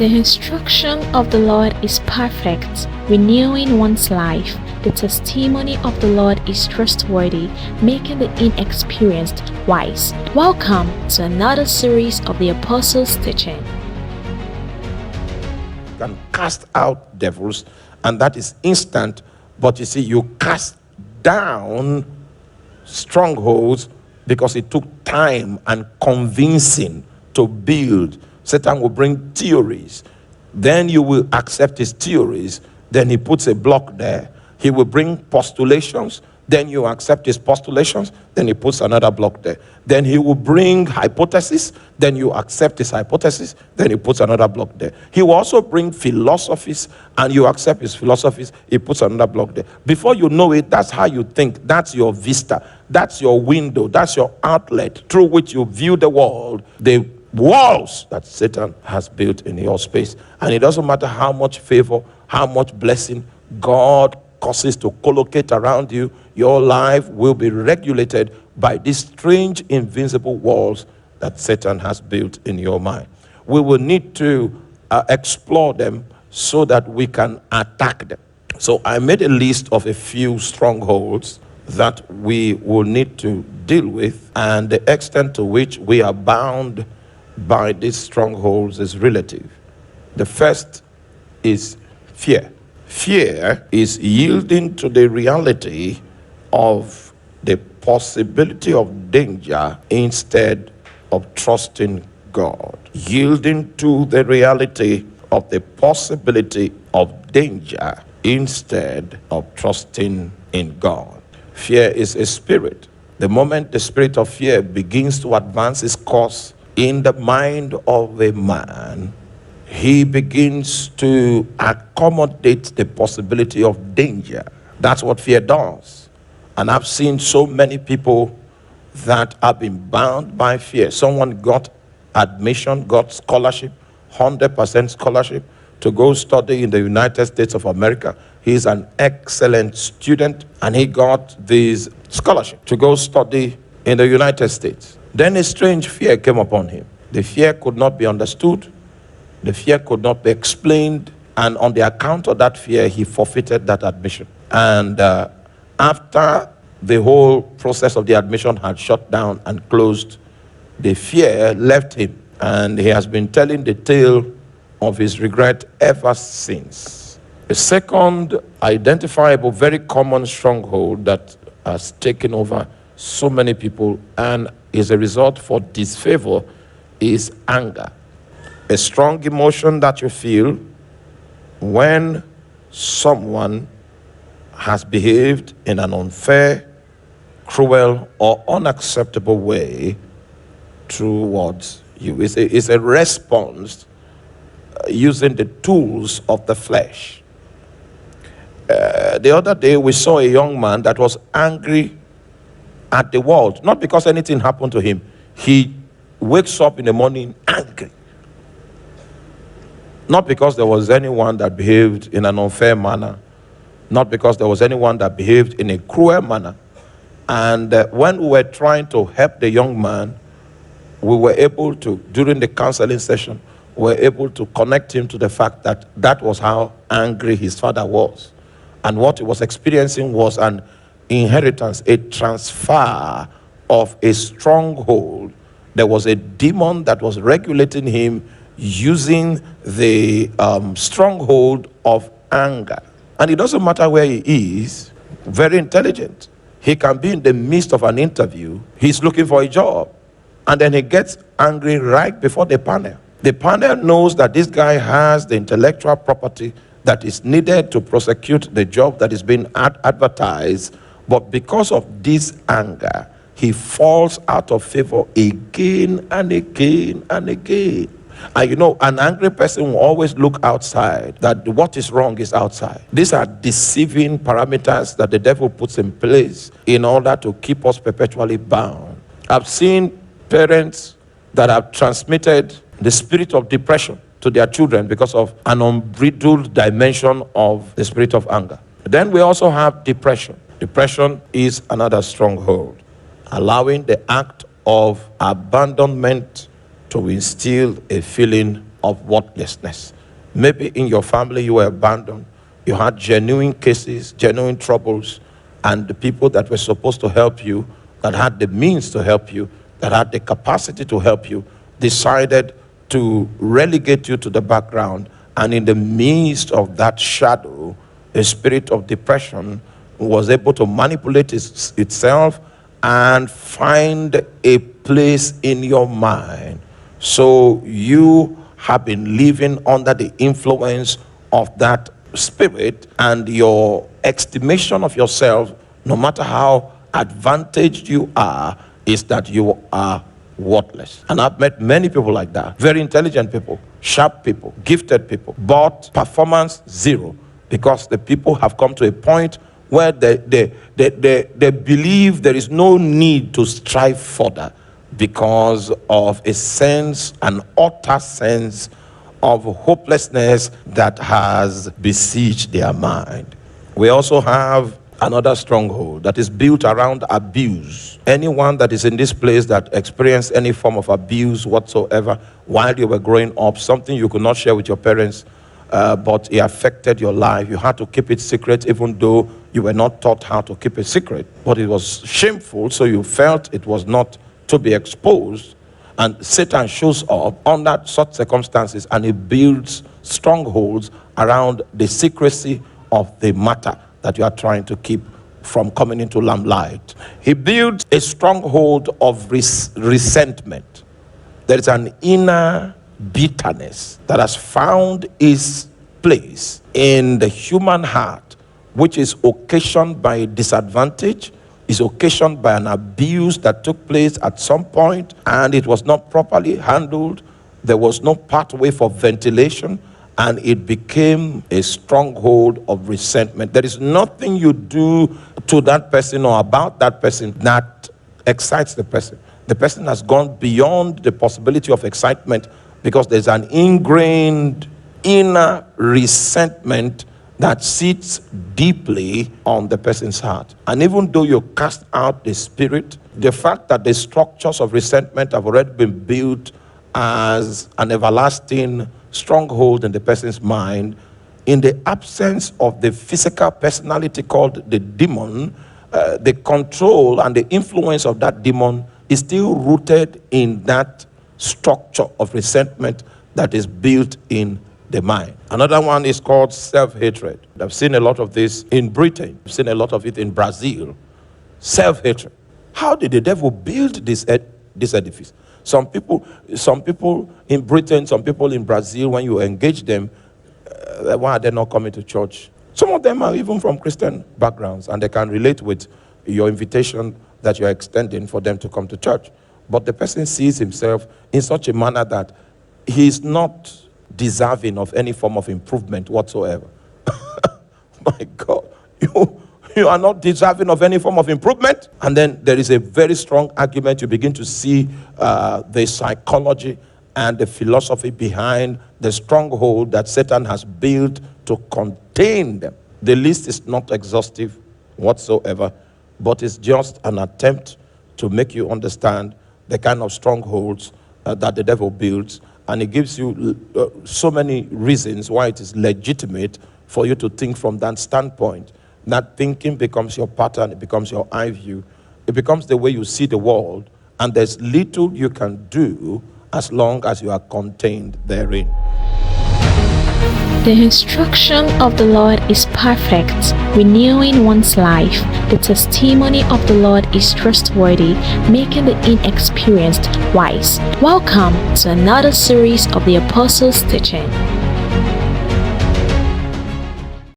The instruction of the Lord is perfect, renewing one's life. The testimony of the Lord is trustworthy, making the inexperienced wise. Welcome to another series of the Apostles' teaching. You can cast out devils, and that is instant. But you see, you cast down strongholds because it took time and convincing to build. Satan will bring theories. Then you will accept his theories. Then he puts a block there. He will bring postulations. Then you accept his postulations. Then he puts another block there. Then he will bring hypothesis. Then you accept his hypothesis. Then he puts another block there. He will also bring philosophies, and you accept his philosophies. He puts another block there. Before you know it, that's how you think. That's your vista. That's your window. That's your outlet through which you view the world. The walls that Satan has built in your space. And it doesn't matter how much favor, how much blessing God causes to collocate around you, your life will be regulated by these strange invincible walls that Satan has built in your mind. We will need to explore them so that we can attack them. So I made a list of a few strongholds that we will need to deal with, and the extent to which we are bound by these strongholds is relative. The first is fear. Fear is yielding to the reality of the possibility of danger instead of trusting God. Yielding to the reality of the possibility of danger instead of trusting in God. Fear is a spirit. The moment the spirit of fear begins to advance its course in the mind of a man, he begins to accommodate the possibility of danger. That's what fear does. And I've seen so many people that have been bound by fear. Someone got admission, got scholarship, 100% scholarship to go study in the United States of America. He's an excellent student, and he got this scholarship to go study in the United States. Then a strange fear came upon him. The fear could not be understood. The fear could not be explained. And on the account of that fear, he forfeited that admission. And after the whole process of the admission had shut down and closed, the fear left him. And he has been telling the tale of his regret ever since. The second identifiable, very common stronghold that has taken over so many people and is a result for disfavor is anger. A strong emotion that you feel when someone has behaved in an unfair, cruel, or unacceptable way towards you. It's a response using the tools of the flesh. The other day we saw a young man that was angry at the world, not because anything happened to him. He wakes up in the morning angry. Not because there was anyone that behaved in an unfair manner, not because there was anyone that behaved in a cruel manner. And when we were trying to help the young man, we were able to, during the counseling session, we were able to connect him to the fact that that was how angry his father was. And what he was experiencing was an inheritance, a transfer of a stronghold. There was a demon that was regulating him using the stronghold of anger. And it doesn't matter where he is, very intelligent. He can be in the midst of an interview, he's looking for a job, and then he gets angry right before the panel. The panel knows that this guy has the intellectual property that is needed to prosecute the job that is being advertised, but because of this anger, he falls out of favor again and again and again. And you know, an angry person will always look outside, that what is wrong is outside. These are deceiving parameters that the devil puts in place in order to keep us perpetually bound. I've seen parents that have transmitted the spirit of depression to their children because of an unbridled dimension of the spirit of anger. Then we also have depression. Depression is another stronghold, allowing the act of abandonment to instill a feeling of worthlessness. Maybe in your family you were abandoned. You had genuine cases, genuine troubles, and the people that were supposed to help you, that had the means to help you, that had the capacity to help you, decided to relegate you to the background. And in the midst of that shadow, a spirit of depression was able to manipulate itself and find a place in your mind. So you have been living under the influence of that spirit, and your estimation of yourself, no matter how advantaged you are, is that you are worthless. And I've met many people like that. Very intelligent people, sharp people, gifted people, but performance zero, because the people have come to a point where they believe there is no need to strive further because of a sense, an utter sense of hopelessness that has besieged their mind. We also have another stronghold that is built around abuse. Anyone that is in this place that experienced any form of abuse whatsoever while you were growing up, something you could not share with your parents, but it affected your life. You had to keep it secret, even though you were not taught how to keep it secret. But it was shameful, so you felt it was not to be exposed. And Satan shows up under such circumstances, and he builds strongholds around the secrecy of the matter that you are trying to keep from coming into limelight. He builds a stronghold of resentment. There is an inner bitterness that has found its place in the human heart, which is occasioned by disadvantage, is occasioned by an abuse that took place at some point, and it was not properly handled. There was no pathway for ventilation, and it became a stronghold of resentment. There is nothing you do to that person or about that person that excites the person. The person has gone beyond the possibility of excitement because there's an ingrained inner resentment that sits deeply on the person's heart. And even though you cast out the spirit, the fact that the structures of resentment have already been built as an everlasting stronghold in the person's mind, in the absence of the physical personality called the demon, the control and the influence of that demon is still rooted in that structure of resentment that is built in the mind. Another one is called self-hatred. I've seen a lot of this in Britain. I've seen a lot of it in Brazil. Self-hatred. How did the devil build this edifice? Some people in Britain, some people in Brazil, when you engage them, why are they not coming to church? Some of them are even from Christian backgrounds, and they can relate with your invitation that you're extending for them to come to church. But the person sees himself in such a manner that he's not deserving of any form of improvement whatsoever. My God, you are not deserving of any form of improvement. And then there is a very strong argument. You begin to see the psychology and the philosophy behind the stronghold that Satan has built to contain them. The list is not exhaustive whatsoever, but it's just an attempt to make you understand the kind of strongholds that the devil builds. And it gives you so many reasons why it is legitimate for you to think from that standpoint. That thinking becomes your pattern, it becomes your eye view, it becomes the way you see the world, and there's little you can do as long as you are contained therein. The instruction of the Lord is perfect, renewing one's life. The testimony of the Lord is trustworthy, making the inexperienced wise. Welcome to another series of the Apostles' Teaching.